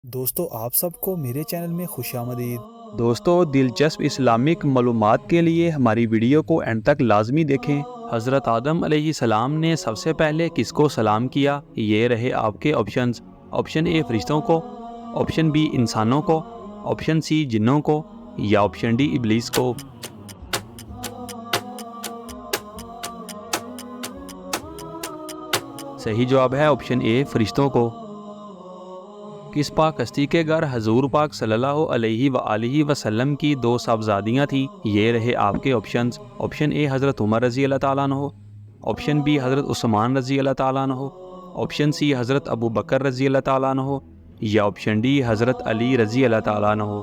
दोस्तों आप सबको मेरे चैनल में खुशामदीद। दोस्तों, दिलचस्प इस्लामिक मालूमात के लिए हमारी वीडियो को एंड तक लाजमी देखें। हज़रत आदम अलैहिस्सलाम ने सबसे पहले किसको सलाम किया? ये रहे आपके ऑप्शंस। ऑप्शन ए फरिश्तों को, ऑप्शन बी इंसानों को, ऑप्शन सी जिन्नों को या ऑप्शन डी इब्लीस को। सही जवाब है ऑप्शन ए फरिश्तों को। किस पाक हस्ती के घर हजूर पाक सल्लल्लाहु अलैहि वसल्लम की दो साहबजादियाँ थीं? ये रहे आपके ऑप्शंस। ऑप्शन ए हज़रत उमर रज़ी अल्लाह ताला अन्हो, ऑप्शन बी हज़रत उस्मान रज़ी अल्लाह ताला अन्हो, ऑप्शन सी हज़रत अबू बकर रज़ी अल्लाह ताला अन्हो या ऑप्शन डी हज़रत अली रज़ी अल्लाह ताला अन्हो।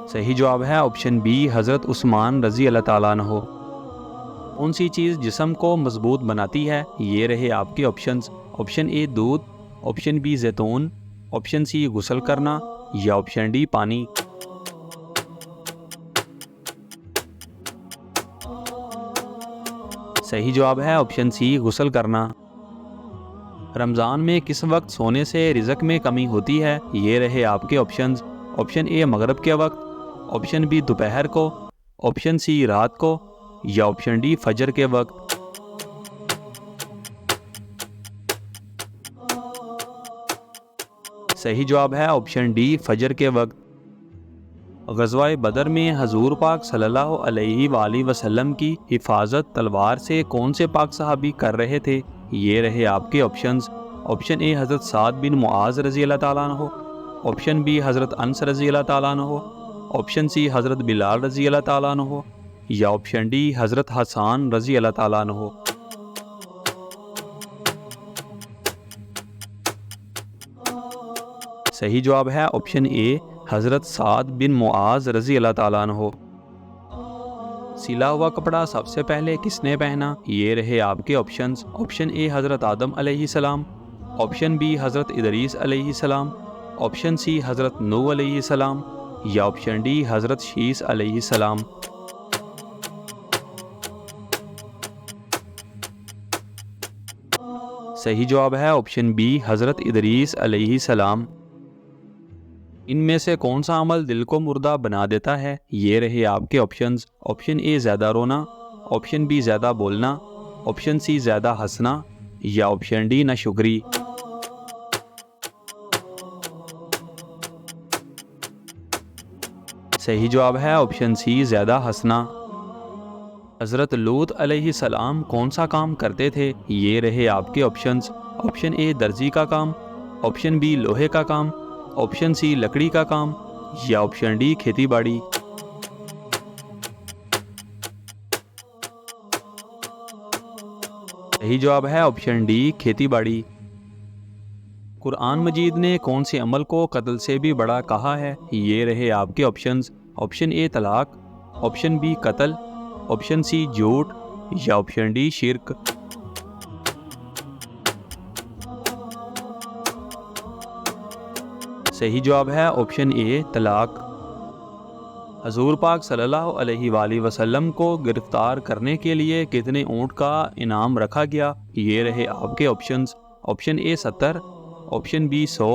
सही जवाब है ऑप्शन बी हज़रत उस्मान रज़ी अल्लाह ताला अन्हो। कौन सी चीज़ जिस्म को मजबूत बनाती है? ये रहे आपके ऑप्शंस। ऑप्शन ए दूध, ऑप्शन बी जैतून, ऑप्शन सी गुस्ल करना या ऑप्शन डी पानी। सही जवाब है ऑप्शन सी गुस्ल करना। रमज़ान में किस वक्त सोने से रिज़्क में कमी होती है? ये रहे आपके ऑप्शंस। ऑप्शन ए मगरिब के वक्त, ऑप्शन बी दोपहर को, ऑप्शन सी रात को या ऑप्शन डी फजर के वक्त। सही जवाब है ऑप्शन डी फजर के वक्त। ग़ज़वा बदर में हजूर पाक सल्लल्लाहु अलैहि वसल्लम की हिफाजत तलवार से कौन से पाक सहाबी कर रहे थे? ये रहे आपके ऑप्शंस। ऑप्शन ए हज़रत साद बिन मुआज़ रज़ी अल्लाह ताला अन्हो, ऑप्शन बी हज़रत अनस रज़ी अल्लाह ताला अन्हो, ऑप्शन सी हज़रत बिलाल रज़ी अल्लाह ताला अन्हो या ऑप्शन डी हज़रत हसन रज़ी अल्लाह ताला अन्हो। सही जवाब है ऑप्शन ए हज़रत साद बिन मुआज़ रज़ी अल्लाह ताला अन्हो। सिला हुआ कपड़ा सबसे पहले किसने पहना? ये रहे आपके ऑप्शंस। ऑप्शन ए हज़रत आदम अलैहिस्सलाम, ऑप्शन बी हज़रत इदरीस अलैहिस्सलाम, ऑप्शन सी हज़रत नूह अलैहिस्सलाम या ऑप्शन डी हज़रत शीस अलैहिस्सलाम। सही जवाब है ऑप्शन बी हज़रत इदरीस अलैहिस्सलाम। इनमें से कौन सा अमल दिल को मुर्दा बना देता है? ये रहे आपके ऑप्शंस। ऑप्शन ए ज़्यादा रोना, ऑप्शन बी ज़्यादा बोलना, ऑप्शन सी ज़्यादा हंसना या ऑप्शन डी नाशुक्री। सही जवाब है ऑप्शन सी ज़्यादा हंसना। हज़रत लूत अलैहिस्सलाम कौन सा काम करते थे? ये रहे आपके ऑप्शंस। ऑप्शन ए दर्जी का काम, ऑप्शन बी लोहे का काम, ऑप्शन सी लकड़ी का काम या ऑप्शन डी खेती बाड़ी। सही जवाब है ऑप्शन डी खेती बाड़ी। कुरान मजीद ने कौन से अमल को कत्ल से भी बड़ा कहा है? ये रहे आपके ऑप्शंस। ऑप्शन ए तलाक, ऑप्शन बी कत्ल, ऑप्शन सी झूठ या ऑप्शन डी शिर्क। सही जवाब है ऑप्शन ए तलाक। हजूर पाक सल्लल्लाहु अलैहि वसल्लम को गिरफ्तार करने के लिए कितने ऊँट का इनाम रखा गया? ये रहे आपके options. Option A 70, option B 100,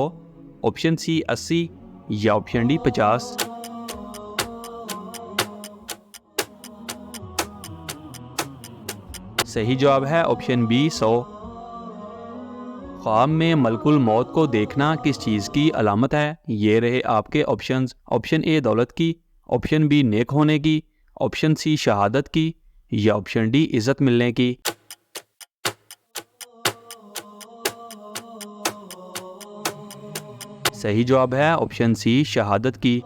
option C 80 या ऑप्शन डी 50। सही जवाब है ऑप्शन बी 100। ख्वाब में मलकुल मौत को देखना किस चीज़ की अलामत है? ये रहे आपके ऑप्शंस। ऑप्शन ए दौलत की, ऑप्शन बी नेक होने की, ऑप्शन सी शहादत की या ऑप्शन डी इज़्ज़त मिलने की। सही जवाब है ऑप्शन सी शहादत की।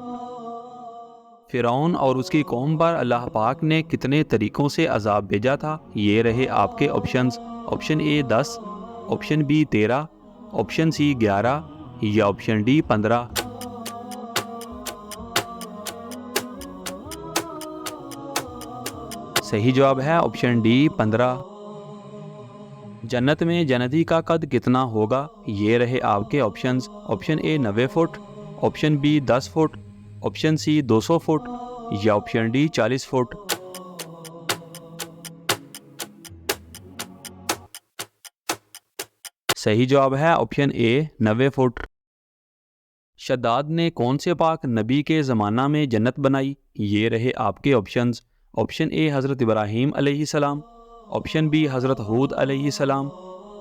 फ़िरौन और उसकी कौम पर अल्लाह पाक ने कितने तरीक़ों से अज़ाब भेजा था? ये रहे आपके options. Option A 10, option B 13, option C 11 या ऑप्शन डी 15। सही जवाब है ऑप्शन डी 15। जन्नत में जन्नती का कद कितना होगा? ये रहे आपके options. Option A 90 foot, option B 10 foot, option C 200 foot या ऑप्शन डी 40 फुट। सही जवाब है ऑप्शन ए 90 फुट। शद्दाद ने कौन से पाक नबी के ज़माना में जन्नत बनाई? ये रहे आपके ऑप्शंस। ऑप्शन ए हज़रत इब्राहीम अलैहिस्सलाम, ऑप्शन बी हज़रत हूद अलैहिस्सलाम,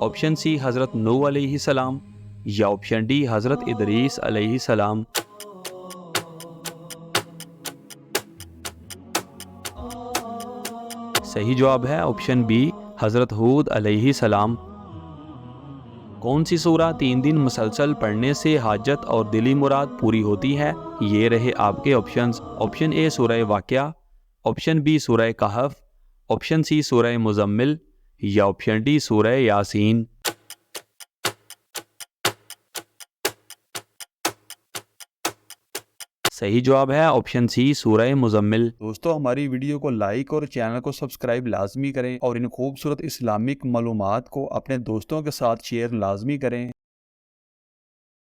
ऑप्शन सी हज़रत नूह अलैहिस्सलाम या ऑप्शन डी हज़रत इदरीस अलैहिस्सलाम। सही जवाब है ऑप्शन बी हज़रत हूद अलैहिस्सलाम। कौन सी सूरा 3 दिन मुसलसल पढ़ने से हाजत और दिली मुराद पूरी होती है? ये रहे आपके ऑप्शंस। ऑप्शन ए सूरह वाक़िया, ऑप्शन बी सूरह कहफ, ऑप्शन सी सूरह मुज़म्मिल या ऑप्शन डी सूरह यासीन। सही जवाब है ऑप्शन सी सूरह मुज़म्मिल। दोस्तों हमारी वीडियो को लाइक और चैनल को सब्सक्राइब लाजमी करें और इन खूबसूरत इस्लामिक मालूमात को अपने दोस्तों के साथ शेयर लाजमी करें।